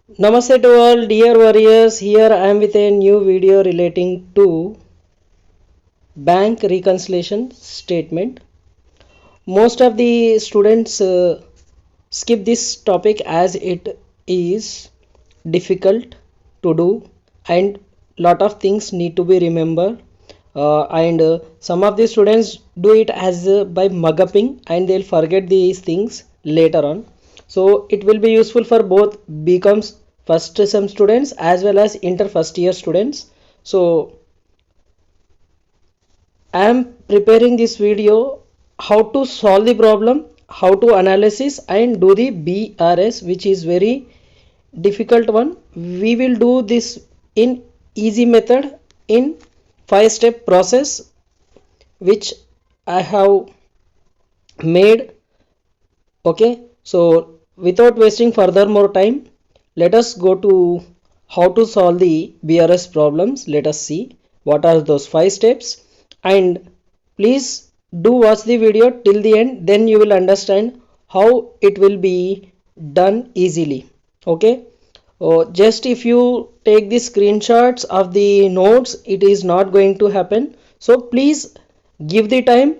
Namaste to all dear warriors. Here I am with a new video relating to bank reconciliation statement. Most of the students skip this topic as it is difficult to do and lot of things need to be remembered. And some of the students do it as by mug upping and they'll forget these things later on. So it will be useful for both BComs first sem students as well as inter first year students. So I am preparing this video how to solve the problem, how to analysis and do the BRS, which is very difficult one. We will do this in easy method in 5-step process which I have made. Okay, so without wasting further more time, let us go to how to solve the BRS problems. Let us see what are those 5 steps, and please do watch the video till the end, then you will understand how it will be done easily. Okay, just if you take the screenshots of the notes, it is not going to happen. So please give the time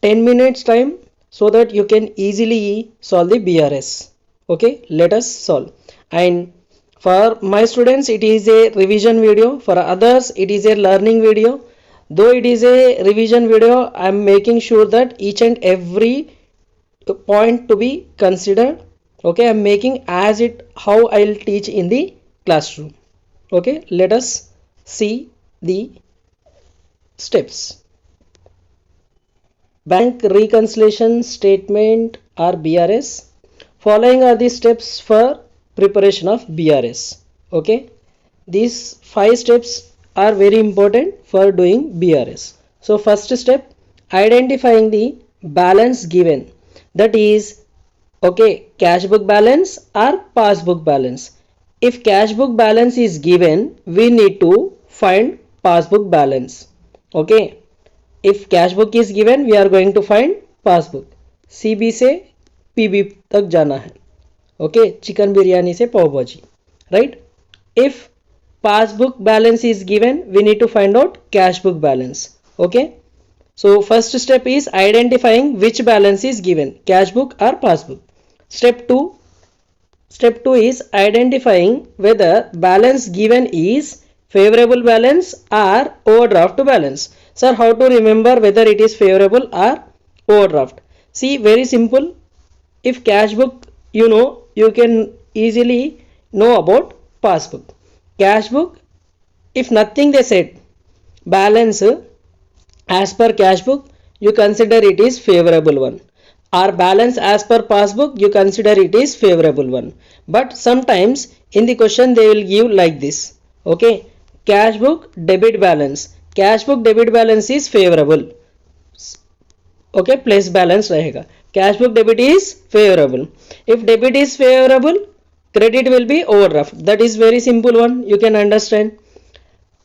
10 minutes time so that you can easily solve the BRS. Okay, let us solve. And for my students it is a revision video, for others it is a learning video. Though it is a revision video, I am making sure that each and every point to be considered. Okay, I am making as it how I will teach in the classroom. Okay, let us see the steps. Bank reconciliation statement or BRS. Following are the steps for preparation of BRS. Okay, these 5 steps are very important for doing BRS. So first step, identifying the balance given, that is okay, cash book balance or passbook balance. If cash book balance is given, we need to find passbook balance. Okay, if cash book is given, we are going to find passbook. CB से PB तक जाना है. Okay, chicken biryani से पाव भाजी, right? If passbook balance is given, we need to find out cash book balance. Okay, so first step is identifying which balance is given, cash book or passbook. Step 2 is identifying whether balance given is favorable balance or overdraft balance. Sir, how to remember whether it is favorable or overdraft? See, very simple. If cash book you know, you can easily know about passbook. Cash book, if nothing they said, balance as per cash book, you consider it is favorable one, or balance as per passbook, you consider it is favorable one. But sometimes in the question they will give like this. Okay, cash book debit balance, cash book debit balance is favorable. Okay, plus balance रहेगा, cash book debit is favorable. If debit is favorable, credit will be overdraft. That is very simple one, you can understand.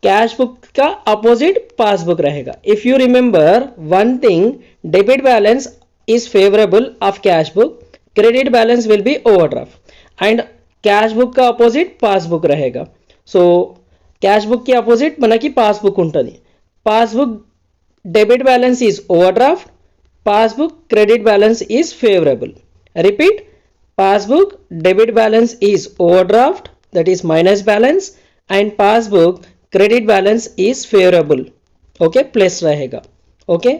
Cash book का opposite passbook रहेगा. If you remember one thing, debit balance is favourable of cash book, credit balance will be overdraft and cash book का opposite passbook रहेगा. So cash book की opposite మన की passbook ఉంటుంది. Passbook debit balance is overdraft, passbook credit balance is favourable. Repeat, passbook debit balance is overdraft, that is minus balance, and passbook credit balance is favorable. Okay, plus रहेगा. Okay,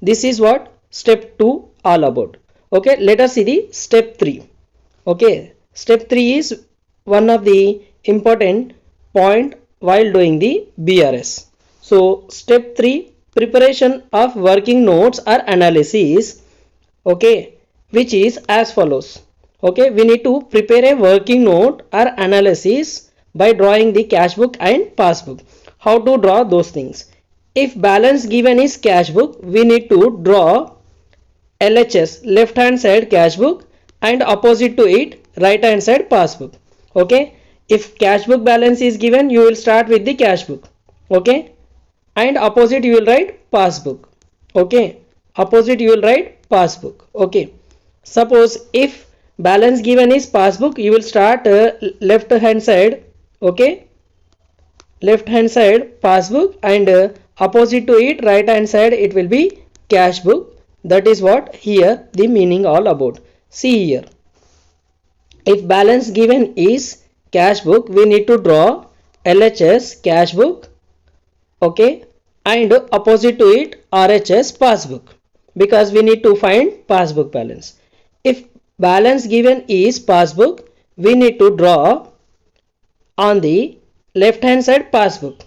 this is what step 2 all about. Okay, let us see the step 3. Okay, step 3 is one of the important point while doing the BRS. So step 3, preparation of working notes or analysis. Okay, which is as follows. Okay, we need to prepare a working note or analysis by drawing the cash book and passbook. How to draw those things? If balance given is cash book, we need to draw LHS, left hand side cash book, and opposite to it right hand side passbook. Okay, if cash book balance is given, you will start with the cash book. Okay, and opposite you will write passbook. Okay, opposite you will write passbook. Okay, suppose if balance given is passbook, you will start left hand side, okay, left hand side passbook, and opposite to it right hand side it will be cash book. That is what here the meaning all about. See here, if balance given is cash book, we need to draw LHS cash book, okay, and opposite to it RHS passbook, because we need to find passbook balance. If balance given is passbook, we need to draw on the left hand side passbook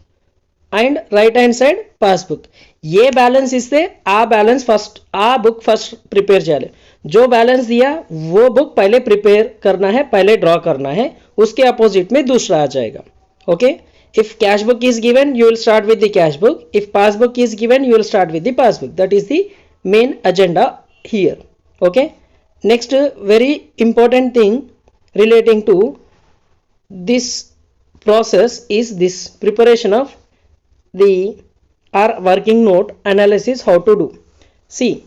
and right hand side passbook. ये balance इससे आ balance first आ book first prepare चले, जो balance दिया वो book पहले prepare करना है, पहले ड्रॉ करना है, उसके अपोजिट में दूसरा आ जाएगा. Okay, if cash book is given you will start with the cash book, if passbook is given you will start with the passbook. That is the main agenda here. Okay, next very important thing relating to this process is this preparation of the our working note analysis. How to do? See,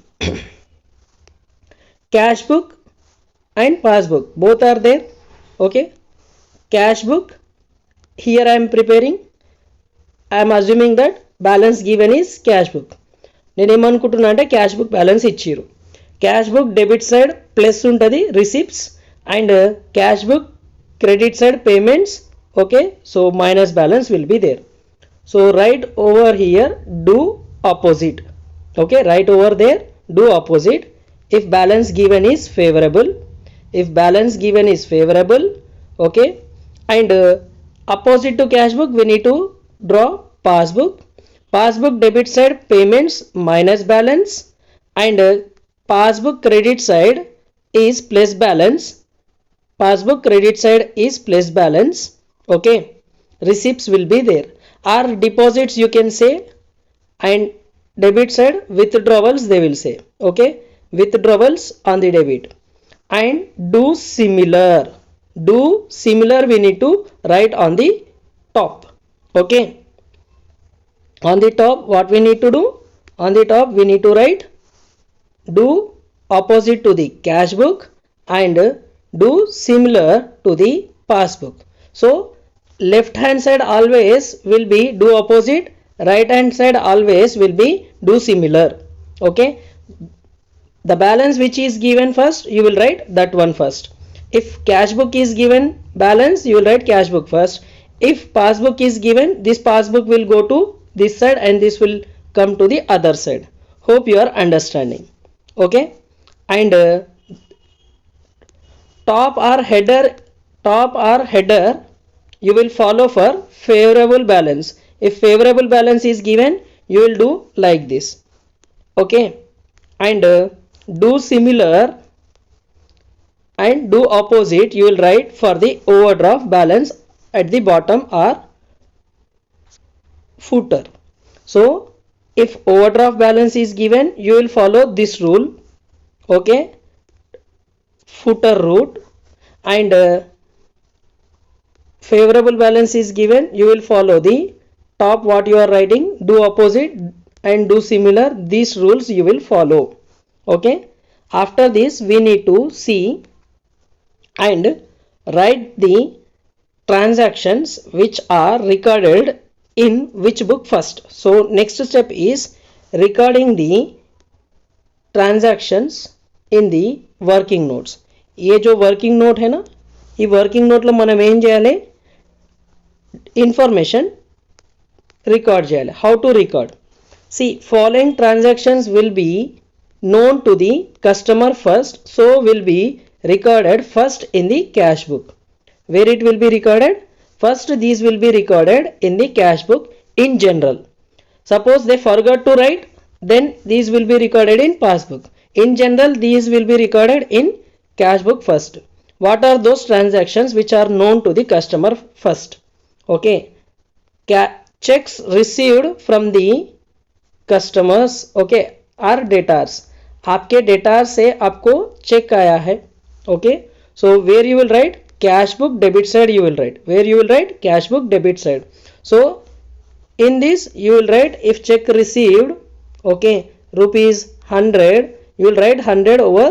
cash book and passbook both are there. Okay, cash book, here I am preparing, I am assuming that balance given is cash book. నేను ఏమనుకుంటున్నా అంటే cash book balance ఇచ్చిరు, cash book debit side plus ఉంటుంది receipts, and cash book credit side payments. Okay, so minus balance will be there. So right over here do opposite. Okay, right over there do opposite. If balance given is favorable, if balance given is favorable, okay, and opposite to cash book we need to draw passbook. Passbook debit side payments minus balance, and passbook credit side is plus balance. Passbook credit side is plus balance. Okay, receipts will be there, or deposits you can say, and debit side withdrawals they will say. Okay, withdrawals on the debit. And do similar we need to write on the top. Okay, on the top what we need to do? On the top we need to write do opposite to the cash book and do similar to the passbook. So left hand side always will be do opposite, right hand side always will be do similar. Okay, the balance which is given first you will write that one first. If cash book is given balance you will write cash book first. If passbook is given, this passbook will go to this side and this will come to the other side. Hope you are understanding. Okay, and top or header you will follow for favorable balance. If favorable balance is given you will do like this. Okay, and do similar and do opposite you will write for the overdraft balance at the bottom or footer. So if overdraft balance is given you will follow this rule. Okay, footer route. And favorable balance is given you will follow the top what you are writing, do opposite and do similar, these rules you will follow. Okay, after this we need to see and write the transactions which are recorded in which book first. So next step is recording the transactions in the working notes. ये जो working note है ना, ఈ working నోట్లో మనం ఏం చేయాలి? Information record చేయాలి. How to record? See, following transactions will be known to the customer first, so will be recorded first in the cash book. Where it will be recorded? First these will be recorded in the cash book in general. Suppose they forgot to write, then these will be recorded in passbook. In general these will be recorded in cash book first. What are those transactions which are known to the customer first? Okay, checks received from the customers, okay, are debtors. आपके debtors से आपको check आया है. Okay, so where you will write cash book debit side you will write. Where you will write cash book debit side. So in this you will write if check received, okay, rupees 100 you will write 100 over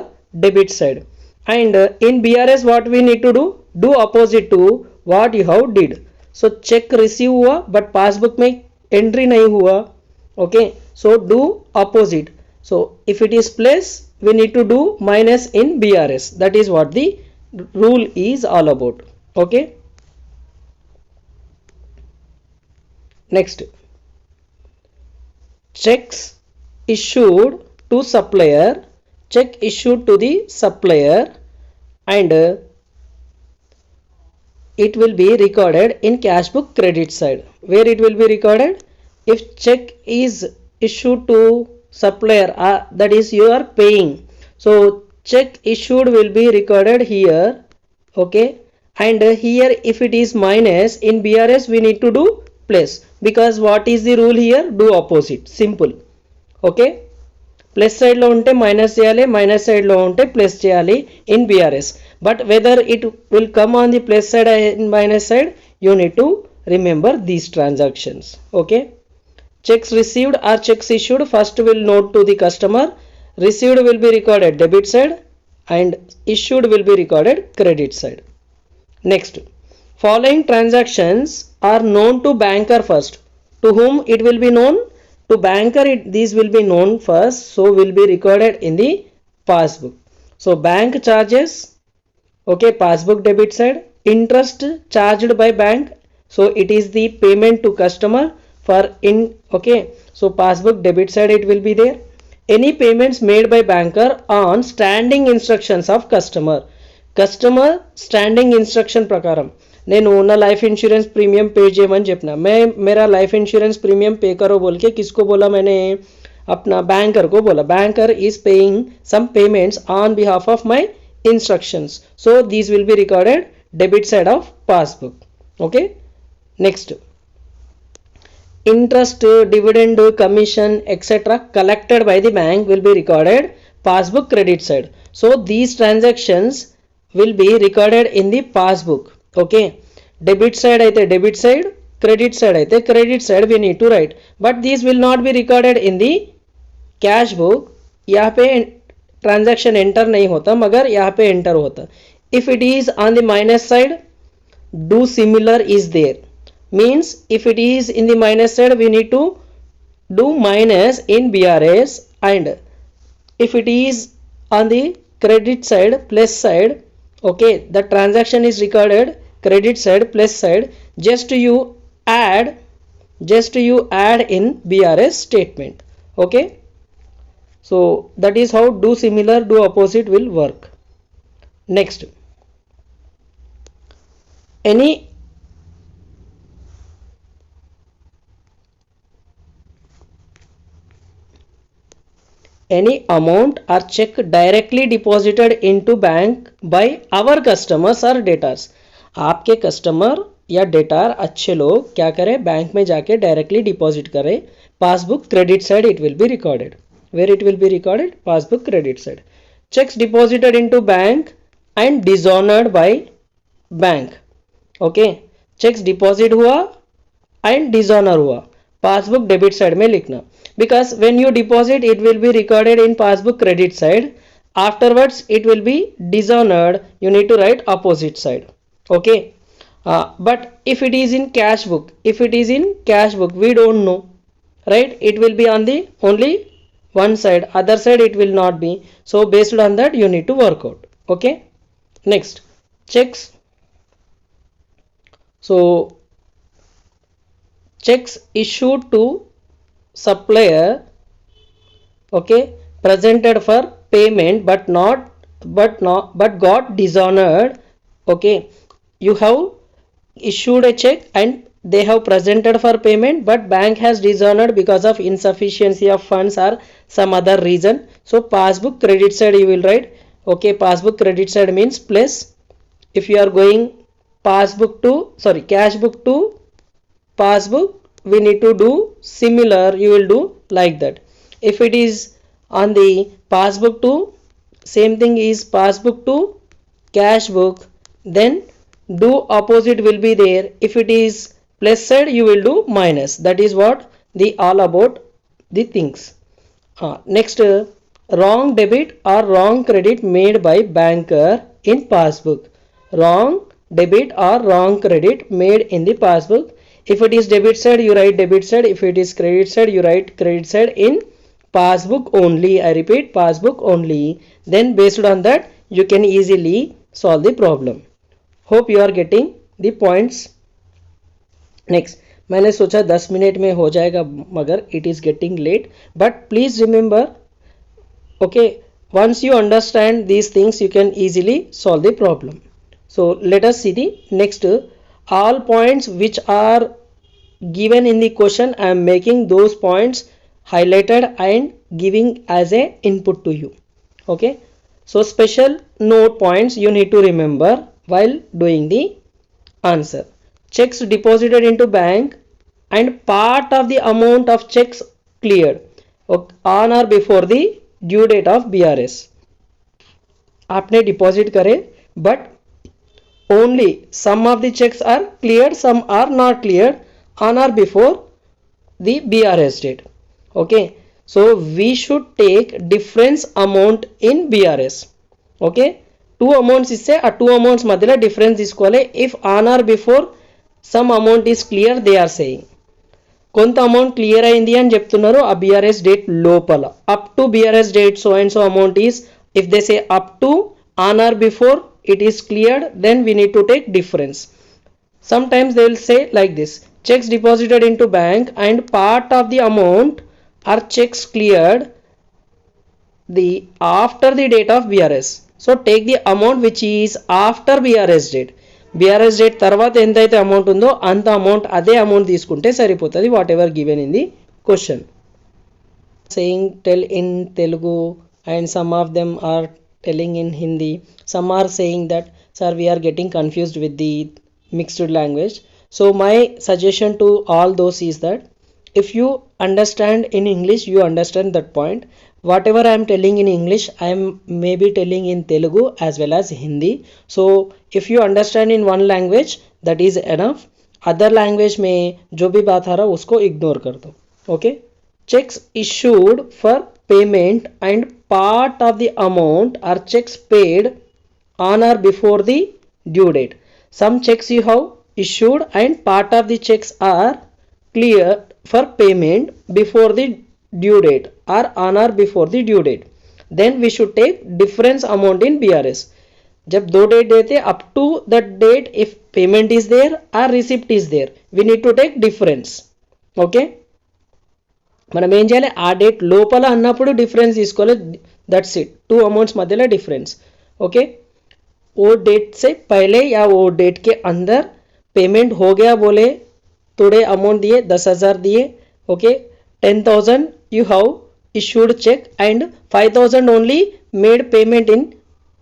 debit side. And in BRS what we need to do opposite to what you have did. So check receive हुआ but passbook में entry नहीं हुआ. Okay, so do opposite. So if it is plus we need to do minus in BRS. That is what the rule is all about. Okay, next, checks issued to supplier, check issued to the supplier, and it will be recorded in cash book credit side. Where it will be recorded? If check is issued to supplier, that is you are paying, so check issued will be recorded here. Okay, and here if it is minus in BRS we need to do plus, because what is the rule here? Do opposite, simple. Okay, plus సైడ్లో ఉంటే minus చేయాలి, minus సైడ్లో ఉంటే plus చేయాలి in BRS. But whether it will come on the plus side and minus side you need to remember these transactions. Okay, checks received are checks issued first will note to the customer, received will be recorded debit side and issued will be recorded credit side. Next, following transactions are known to banker first. To whom it will be known? To banker these will be known first, so will be recorded in the passbook. So bank charges, okay, passbook debit side. Interest charged by bank, so it is the payment to customer for in, okay, so passbook debit side it will be there. Any payments made by banker on standing instructions of customer standing instruction प्रकारम నేను ना life insurance premium पे చేయమని చెప్పిన, मैं मेरा life insurance premium पे करो बोल के किसको बोला? मैंने अपना बैंकर को बोला. Banker is paying some payments on behalf of my instructions, so these will be recorded debit side of passbook. Okay, next, interest, dividend, commission, etc. collected by the bank will be recorded passbook credit side. So these transactions will be recorded in the passbook. Okay, debit side aithe debit side, credit side aithe credit side we need to write, but these will not be recorded in the cash book. यहाँ पे transaction enter नहीं होता मगर यहाँ पे enter होता. If it is on the minus side, do similar is there. Means if it is in the minus side we need to do minus in BRS, and if it is on the credit side plus side, okay, the transaction is recorded credit side plus side, just you add in BRS statement. Okay, so that is how do similar do opposite will work. Next, any amount or check directly deposited into bank by our customers or debtors. आपके customer या debtor अच्छे लोग क्या करें? Bank में जाके directly deposit करें. Passbook credit side it will be recorded. Where it will be recorded? Passbook credit side. Cheques deposited into bank and dishonoured by bank. Okay, cheques deposit हुआ and dishonour हुआ, passbook debit side में लिखना, because when you deposit it will be recorded in passbook credit side, afterwards it will be dishonored, you need to write opposite side. Okay, but if it is in cash book, we don't know, right? It will be on the only one side, other side it will not be, so based on that you need to work out. Okay, next, checks. So checks issued to supplier, okay, presented for payment but got dishonored. Okay, you have issued a check and they have presented for payment but bank has dishonored because of insufficiency of funds or some other reason, so passbook credit side you will write. Okay, passbook credit side means plus. If you are going cash book to passbook, we need to do similar, you will do like that. If it is on the passbook to, same thing is passbook to cash book, then do opposite will be there. If it is plus side you will do minus. That is what the all about the things. Next, wrong debit or wrong credit made by banker in passbook. Wrong debit or wrong credit made in the passbook. If it is debit side, you write debit side. If it is credit side, you write credit side in passbook only. I repeat, passbook only. Then based on that, you can easily solve the problem. Hope you are getting the points. Next, मैंने सोचा 10 minute में हो जाएगा, मगर it is getting late. But please remember, okay, once you understand these things, you can easily solve the problem. So let us see the next. All points which are given in the question, I am making those points highlighted and giving as a input to you. Okay, so special note points you need to remember while doing the answer. Checks deposited into bank and part of the amount of checks cleared on or before the due date of BRS. आपने deposit करे but only some of the checks are cleared, some are not cleared on or before the BRS date. Okay, so we should take difference amount in BRS. Okay, two amounts ఇస్తే ఆ two amounts మధ్యలో difference తీసుకోవాలి. If on or before some amount is clear, they are saying కొంత amount clear అయింది అని చెప్తున్నారు ఆ BRS date లోపల. Up to BRS date so and so amount is, if they say up to on or before it is cleared, then we need to take difference. Sometimes they will say like this: checks deposited into bank and part of the amount are checks cleared the after the date of BRS. So take the amount which is after BRS date. BRS date తర్వాత ఎంతైతే amount ఉందో అంత amount అదే amount తీసుకుంటే సరిపోతుంది, what ever given in the question. Saying tell in Telugu and some of them are telling in Hindi. Some are saying that sir we are getting confused with the mixed language. So my suggestion to all those is that if you understand in English, you understand that point. Whatever I am telling in English, I am maybe telling in Telugu as well as Hindi. So if you understand in one language, that is enough. Other language में जो भी बात आ रहा उसको ignore कर दो. Okay, checks issued for payment and part of the amount are checks paid on or before the due date. Some checks you have issued and part of the checks are clear for payment before the due date or on or before the due date. Then we should take difference amount in BRS. जब दो date देते up to that date, if payment is there or receipt is there, we need to take difference. Okay, మనం ఏం చేయాలి, ఆ date లోపల అన్నప్పుడు difference తీసుకోవాలి. దట్స్ ఇట్, टू अमाउंट्स मध्य डिफरेंस. ओके, वो डेट से पहले या वो डेट के अंदर पेमेंट हो गया बोले, थोड़े अमाउंट दिए, 10,000 दिए. Okay, 10,000 you have issued check and 5,000 only made payment in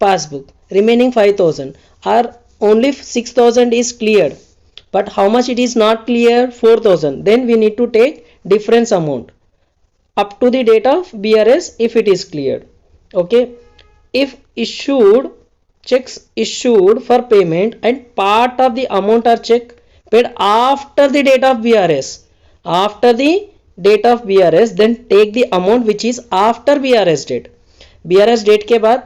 passbook. Remaining 5,000 or only 6,000 is cleared, but how much it is not clear, 4,000. Then we need to take difference amount up to the date of BRS if it is cleared. Okay, if issued checks issued for payment and part of the amount are check paid after the date of BRS, after the date of BRS, then take the amount which is after BRS date. BRS date के बाद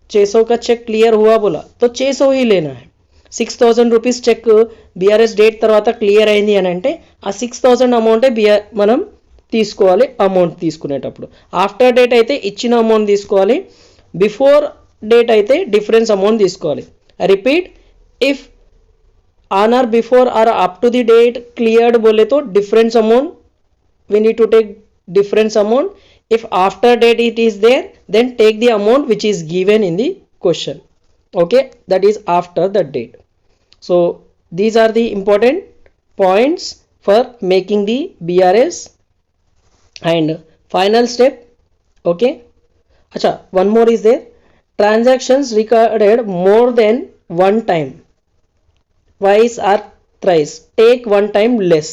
600 का check clear हुआ बोला तो 600 ही लेना है. 6,000 rupees check BRS date తర్వాత clear అయింది అని అంటే ఆ 6,000 అమౌంటే మనం తీసుకోవాలి. అమౌంట్ తీసుకునేటప్పుడు ఆఫ్టర్ డేట్ అయితే ఇచ్చిన అమౌంట్ తీసుకోవాలి, బిఫోర్ డేట్ అయితే డిఫరెన్స్ అమౌంట్ తీసుకోవాలి. Repeat, if on or before or up to the date cleared बोले तो difference amount we need to take difference amount. If after date it is there, then take the amount which is given in the question. Okay, that is after the date. So these are the important points for making the BRS. And final step, okay, acha, one more is there. Transactions recorded more than one time, twice or thrice, take one time less.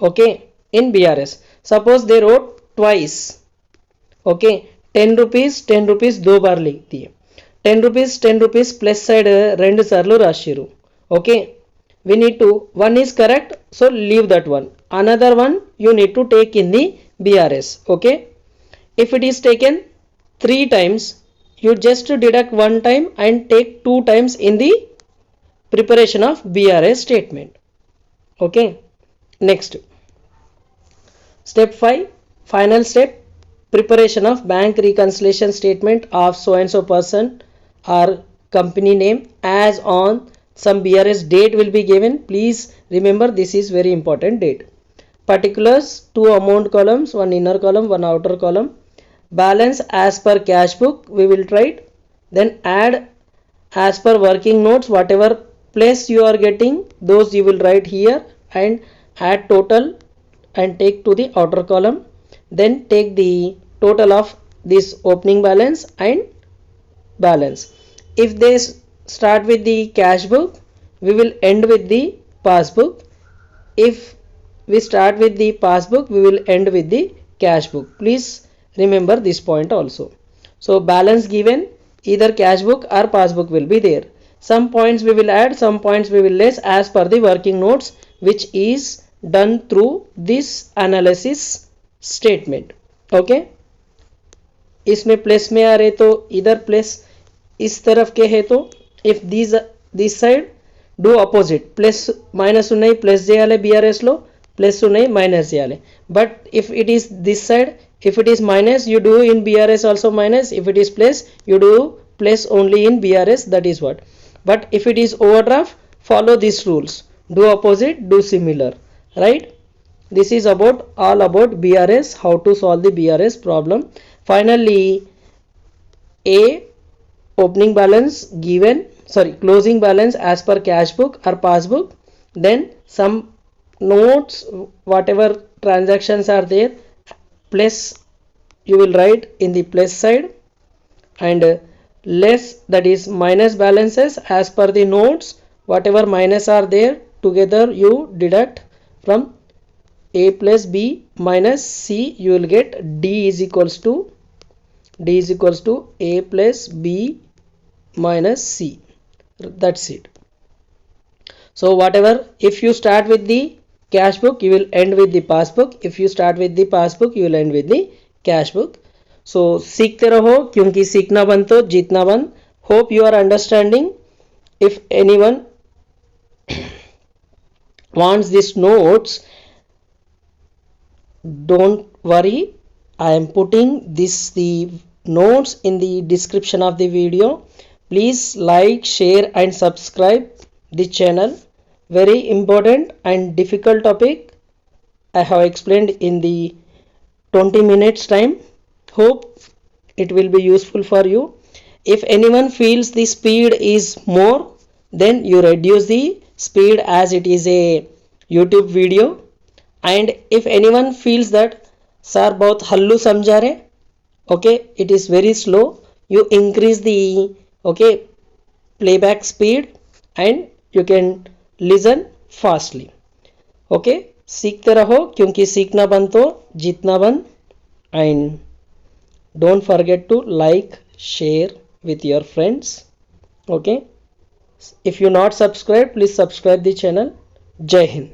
Okay, in BRS suppose they wrote twice. Okay, 10 rupees 10 rupees दो बार लिख दिए, 10 rupees plus side రెండు సార్లు రాసిరు. Okay, we need to, one is correct, so leave that one, another one you need to take in the BRS. Okay, if it is taken 3 times, you just deduct 1 time and take 2 times in the preparation of BRS statement. Okay, next step 5, final step, preparation of bank reconciliation statement of so and so person or company name as on some BRS date will be given. Please remember, this is very important date. Particulars, 2 amount columns, 1 inner column, 1 outer column. Balance as per cash book we will write. Then add as per working notes, whatever place you are getting, those you will write here, and add total and take to the outer column. Then take the total of this opening balance and balance. If they start with the cash book, we will end with the passbook. If we start with the passbook, we will end with the cash book. Please remember this point also. So balance given, either cash book or passbook will be there. Some points we will add, some points we will less as per the working notes, which is done through this analysis statement. Okay, इसमें plus में आ रहे तो इधर plus, इस तरफ के है तो if this side do opposite, plus minus नहीं प्लस చేయాలి BRS లో, ప్లస్ ఉన్నాయి మైనస్ చేయాలి. But if it is this side, if it is minus you do in BRS also minus, if it is plus you do plus only in BRS, that is what. But if it is overdraft, follow these rules, do opposite, do similar, right? This is about all about BRS, how to solve the BRS problem. Finally, a opening balance given, sorry, closing balance as per cash book or passbook. Then some notes, whatever transactions are there, plus you will write in the plus side, and less, that is minus balances as per the notes, whatever minus are there together you deduct from A plus B minus C, you will get D is equals to A plus B minus C. That's it. So whatever, if you start with the cash book, you will end with the passbook. If you start with the passbook, you will end with the cash book. So सीखते रहो, क्योंकि सीखना बंद तो जीतना बंद. Hope you are understanding. If anyone wants these notes, don't worry, I am putting the notes in the description of the video. Please like, share and subscribe the channel. Very important and difficult topic I have explained in the 20 minutes time. Hope it will be useful for you. If anyone feels the speed is more, then you reduce the speed as it is a YouTube video. And if anyone feels that sir bahut hallu samjha rahe, okay, it is very slow, you increase the playback speed and you can listen fastly. Okay, सीखते रहो, क्योंकि सीखना बंद तो जीतना बंद. And don't forget to like, share with your friends. Okay, if you not subscribed, please subscribe the channel. Jai Hind.